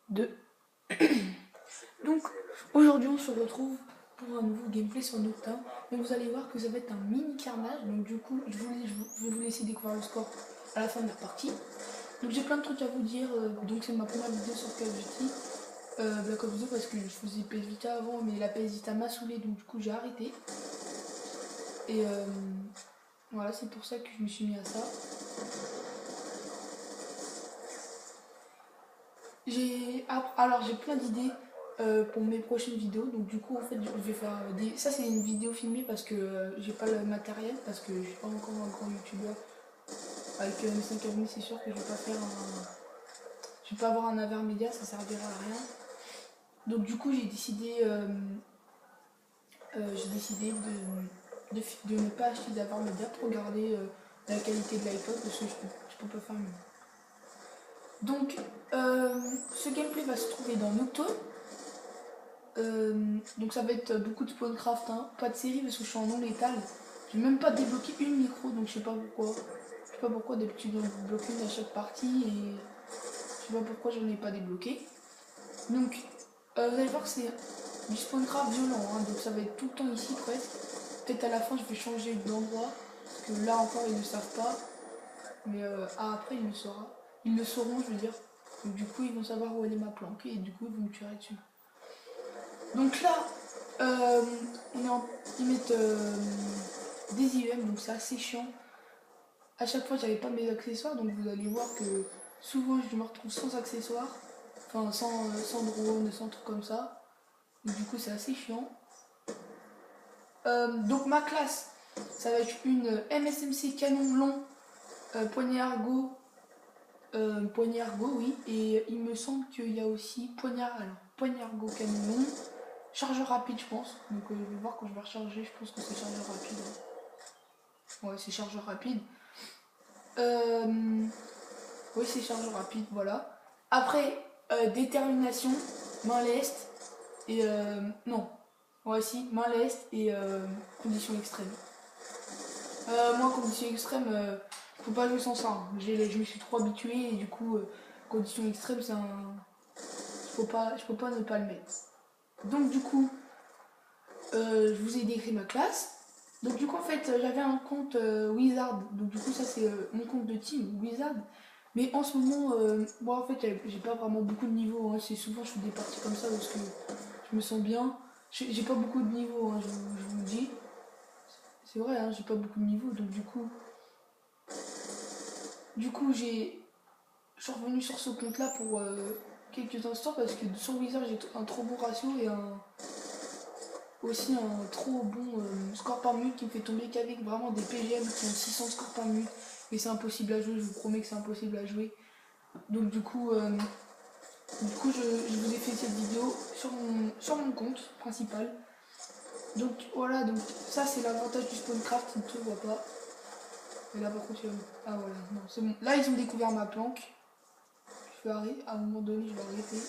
2. Donc aujourd'hui on se retrouve pour un nouveau gameplay sur Nocturne, mais vous allez voir que ça va être un mini carnage, donc du coup je vais vous laisser découvrir le score à la fin de la partie. Donc j'ai plein de trucs à vous dire, donc c'est ma première vidéo sur Call of Duty, Black Ops 2 parce que je faisais PS Vita avant, mais la PS Vita m'a saoulé, donc du coup j'ai arrêté. Et voilà, c'est pour ça que je me suis mis à ça. Alors j'ai plein d'idées pour mes prochaines vidéos, donc du coup en fait je vais faire des... Ça c'est une vidéo filmée parce que j'ai pas le matériel, parce que je suis pas encore un grand youtubeur. Avec mes 5 abonnés c'est sûr que je vais pas faire un... Je vais pas avoir un Avermedia, ça servira à rien. Donc du coup j'ai décidé de ne pas acheter d'Avermedia pour garder la qualité de l'iPod parce que je peux pas faire mieux. Donc ce gameplay va se trouver dans Nocturne. Donc ça va être beaucoup de Spawncraft, hein. Pas de série parce que je suis en non létal. J'ai même pas débloqué une micro, donc je sais pas pourquoi. Je sais pas pourquoi d'habitude on bloque une à chaque partie et je sais pas pourquoi j'en ai pas débloqué. Donc vous allez voir que c'est du Spawncraft violent, hein. Donc ça va être tout le temps ici presque. Peut-être à la fin je vais changer d'endroit parce que là encore ils ne savent pas. Mais après ils le sauront je veux dire. Donc du coup ils vont savoir où elle est ma planque et du coup ils vont me tirer dessus. Donc là, ils mettent des IEM, donc c'est assez chiant. À chaque fois, j'avais pas mes accessoires, donc vous allez voir que souvent je me retrouve sans accessoires, enfin sans drone, sans trucs comme ça. Donc, du coup, c'est assez chiant. Donc ma classe, ça va être une MSMC canon long, poignée argot, oui. Et il me semble qu'il y a aussi poignard argot canon long. Chargeur rapide, je pense. Donc, je vais voir quand je vais recharger. Je pense que c'est chargeur rapide. Ouais, c'est chargeur rapide. Oui, c'est chargeur rapide, voilà. Après, détermination, main leste. Et non. Ouais, si, main leste et condition extrême. Moi, condition extrême, faut pas jouer sans ça. Hein. Je me suis trop habitué et du coup, condition extrême, c'est un. Je peux pas ne pas le mettre. Donc, du coup, je vous ai décrit ma classe. Donc du coup en fait j'avais un compte Wizard, donc du coup ça c'est mon compte de team Wizard. Mais en ce moment, moi en fait j'ai pas vraiment beaucoup de niveaux, hein. C'est souvent je fais des parties comme ça parce que je me sens bien. J'ai pas beaucoup de niveaux, hein, je vous le dis. C'est vrai, hein, j'ai pas beaucoup de niveaux, donc du coup je suis revenu sur ce compte là pour quelques instants parce que sur Wizard j'ai un trop bon ratio et aussi un trop bon score par minute qui me fait tomber qu'avec vraiment des PGM qui ont 600 scores par minute et c'est impossible à jouer, je vous promets que c'est impossible à jouer. Donc du coup je vous ai fait cette vidéo sur mon compte principal. Donc voilà, donc ça c'est l'avantage du Spawncraft, on ne te voit pas. Et là par contre ah voilà, non c'est bon. Là ils ont découvert ma planque. Je vais arrêter, à un moment donné je vais arrêter.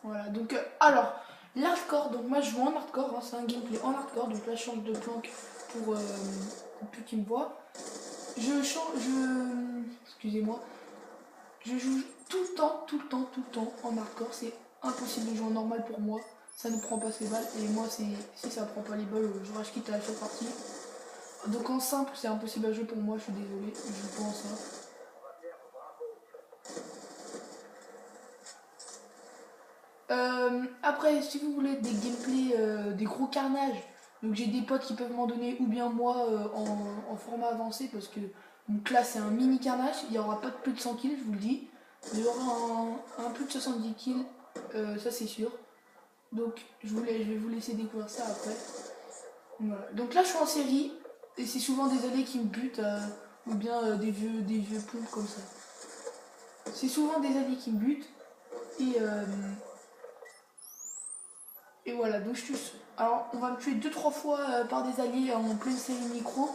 Voilà, donc alors, l'hardcore, donc moi je joue en hardcore, hein, c'est un gameplay en hardcore, donc là je change de planque pour plus qu'il me voit. Excusez-moi, je joue tout le temps en hardcore, c'est impossible de jouer en normal pour moi, ça ne prend pas ses balles, et moi si ça prend pas les balles, je rage quitte à chaque partie. Donc en simple, c'est impossible à jouer pour moi, je suis désolé, je joue pas en simple. Après, si vous voulez des gameplays, des gros carnages, donc j'ai des potes qui peuvent m'en donner, ou bien moi en format avancé, parce que donc là c'est un mini carnage, il n'y aura pas de plus de 100 kills, je vous le dis. Il y aura un plus de 70 kills, ça c'est sûr. Donc je vais vous laisser découvrir ça après. Voilà. Donc là je suis en série, et c'est souvent des alliés qui me butent, ou bien des vieux pompes comme ça. C'est souvent des alliés qui me butent, et voilà, donc je tue. Alors, on va me tuer 2-3 fois par des alliés en pleine série micro.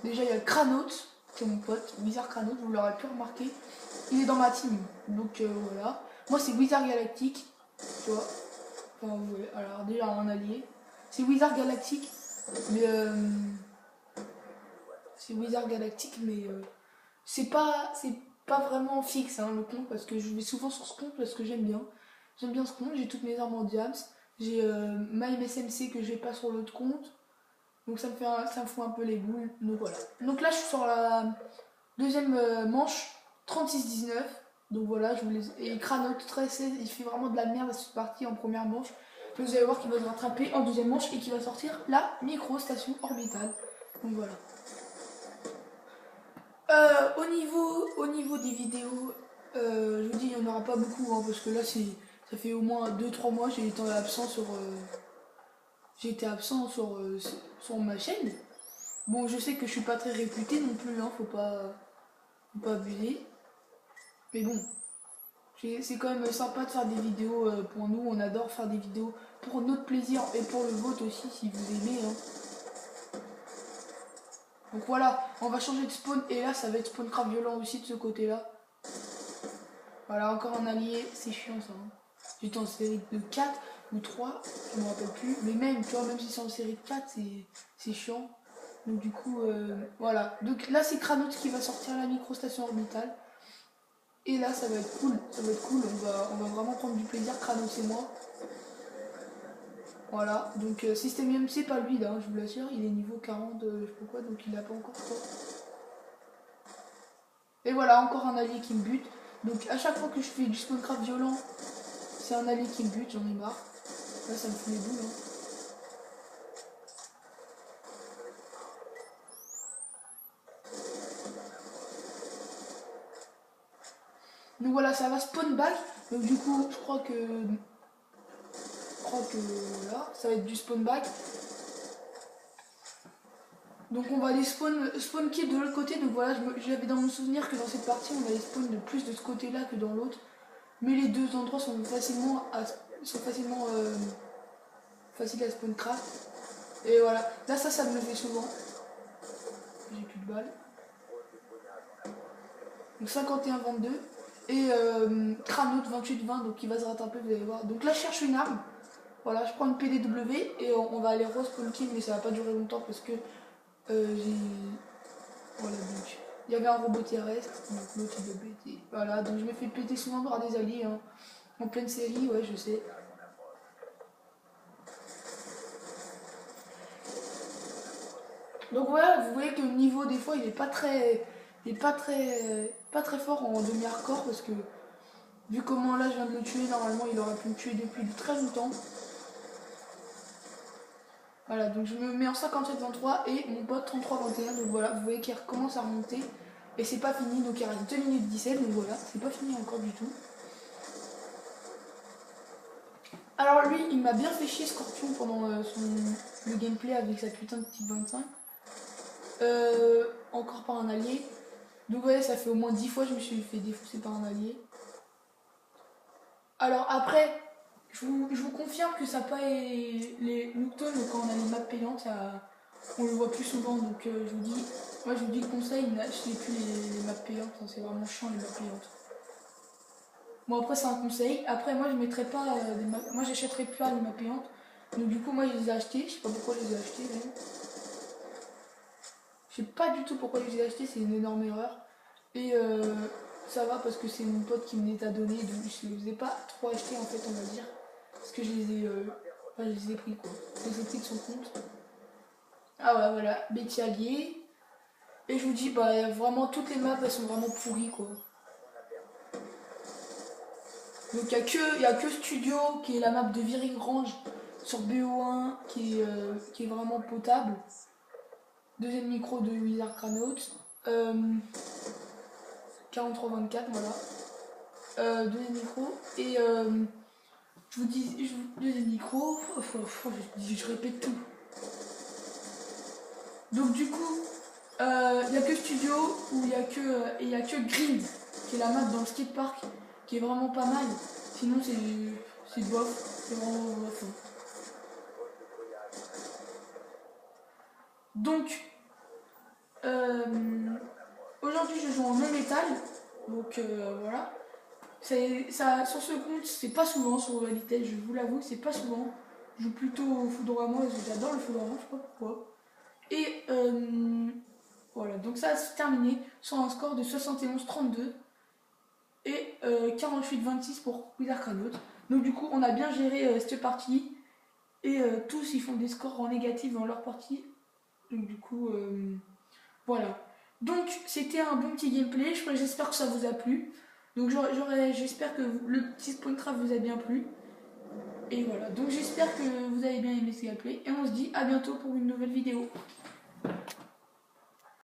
Déjà, il y a Kranote, c'est mon pote, Wizard Kranote, vous l'aurez pu remarquer. Il est dans ma team, donc voilà. Moi, c'est Wizard Galactique, tu vois. Enfin, ouais, alors déjà, un allié. C'est Wizard Galactic. Mais c'est Wizard Galactic, mais c'est pas vraiment fixe hein, le compte, parce que je vais souvent sur ce compte parce que j'aime bien. J'aime bien ce compte, j'ai toutes mes armes en diams. J'ai ma MSMC que j'ai pas sur l'autre compte. Donc ça me fout un peu les boules. Donc voilà. Donc là je suis sur la deuxième manche, 36-19. Donc voilà, je vous les... Et Crano 13-16, il fait vraiment de la merde à cette partie en première manche. Donc vous allez voir qu'il va se rattraper en deuxième manche et qu'il va sortir la micro-station orbitale. Donc voilà. Au niveau des vidéos, je vous dis, il n'y en aura pas beaucoup, hein, parce que là, ça fait au moins 2-3 mois, j'ai été absent sur ma chaîne. Bon, je sais que je suis pas très réputé non plus, hein, faut pas abuser. Mais bon, c'est quand même sympa de faire des vidéos pour nous, on adore faire des vidéos pour notre plaisir et pour le vôtre aussi, si vous aimez. Hein. Donc voilà, on va changer de spawn et là ça va être spawn craft violent aussi de ce côté là. Voilà, encore un allié, c'est chiant ça. Hein. J'étais en série de 4 ou 3, je me rappelle plus. Mais même, tu vois, même si c'est en série de 4, c'est chiant. Donc du coup, voilà. Donc là c'est Kranos qui va sortir la micro-station orbitale. Et là ça va être cool, on va vraiment prendre du plaisir, Kranos et moi. Voilà, donc système IMC pas lui là, je vous l'assure, il est niveau 40, je sais pas quoi, donc il a pas encore quoi. Et voilà, encore un allié qui me bute. Donc à chaque fois que je fais du spawncraft violent, c'est un allié qui me bute, j'en ai marre. Là ça me fout les boules. Hein. Donc voilà, ça va spawn back. Donc du coup, je crois que là, ça va être du spawn back. Donc on va aller spawn kill de l'autre côté. Donc voilà, j'avais dans mon souvenir que dans cette partie, on allait spawn de plus de ce côté-là que dans l'autre. Mais les deux endroits sont faciles à spawn craft. Et voilà, là ça me le fait souvent. J'ai plus de balles. Donc 51-22. Et Kranos 28-20, donc il va se rattraper, vous allez voir. Donc là je cherche une arme. Voilà, je prends une PDW et on va aller respawn kill, mais ça va pas durer longtemps parce que j'ai... Voilà, donc il y avait un robot terrestre, donc l'autre il veut péter. Voilà, donc je me fais péter souvent par des alliés, hein. En pleine série, ouais, je sais. Donc voilà, vous voyez que le niveau des fois il est pas très fort en demi-hardcore parce que vu comment là je viens de le tuer, normalement il aurait pu me tuer depuis très longtemps. Voilà, donc je me mets en 57-23 et mon pote 33-21, donc voilà, vous voyez qu'il recommence à remonter. Et c'est pas fini, donc il reste 2 minutes 17, donc voilà, c'est pas fini encore du tout. Alors lui, il m'a bien fait chier Scorpion pendant le gameplay avec sa putain de petite 25. Encore par un allié. Donc ouais, ça fait au moins 10 fois que je me suis fait défoncer par un allié. Alors après, je vous confirme que ça pas les Nocturnes, quand on a les maps payantes, on le voit plus souvent. Donc je vous dis le conseil, n'achetez plus les maps payantes, hein, c'est vraiment chiant les maps payantes. Bon après c'est un conseil. Après moi je mettrai pas moi j'achèterai pas les maps payantes. Donc du coup moi je les ai achetés, je sais pas pourquoi je les ai achetés même. Je sais pas du tout pourquoi je les ai achetés, c'est une énorme erreur. Et ça va parce que c'est mon pote qui me les a donnés, donc je les ai pas trop achetés en fait on va dire. Parce que je les ai pris quoi. Je les ai pris de son compte. Ah ouais voilà, Betty allié. Et je vous dis bah vraiment toutes les maps elles sont vraiment pourries quoi. Donc il y a que Studio qui est la map de Viring Range sur BO1 qui est vraiment potable. Deuxième micro de Wizard Kranos. 43-24 voilà. Deuxième micro et je vous dis deuxième micro. Je répète tout. Donc du coup il n'y a que Studio où il y a que Green qui est la map dans le skatepark qui est vraiment pas mal. Sinon c'est bof, c'est vraiment bof. Donc aujourd'hui je joue en non métal, donc voilà. Ça, sur ce compte, c'est pas souvent sur Realitel, je vous l'avoue, c'est pas souvent. Je joue plutôt au Foudroiement, j'adore le Foudroiement, je sais pas pourquoi. Et voilà, donc ça c'est terminé sur un score de 71-32 et 48-26 pour Wizard Cranout. Donc du coup on a bien géré cette partie et tous ils font des scores en négatif dans leur partie. Donc du coup voilà. Donc c'était un bon petit gameplay, j'espère que ça vous a plu. Donc j'espère que le petit Spawncraft vous a bien plu. Et voilà, donc j'espère que vous avez bien aimé ce gameplay et on se dit à bientôt pour une nouvelle vidéo.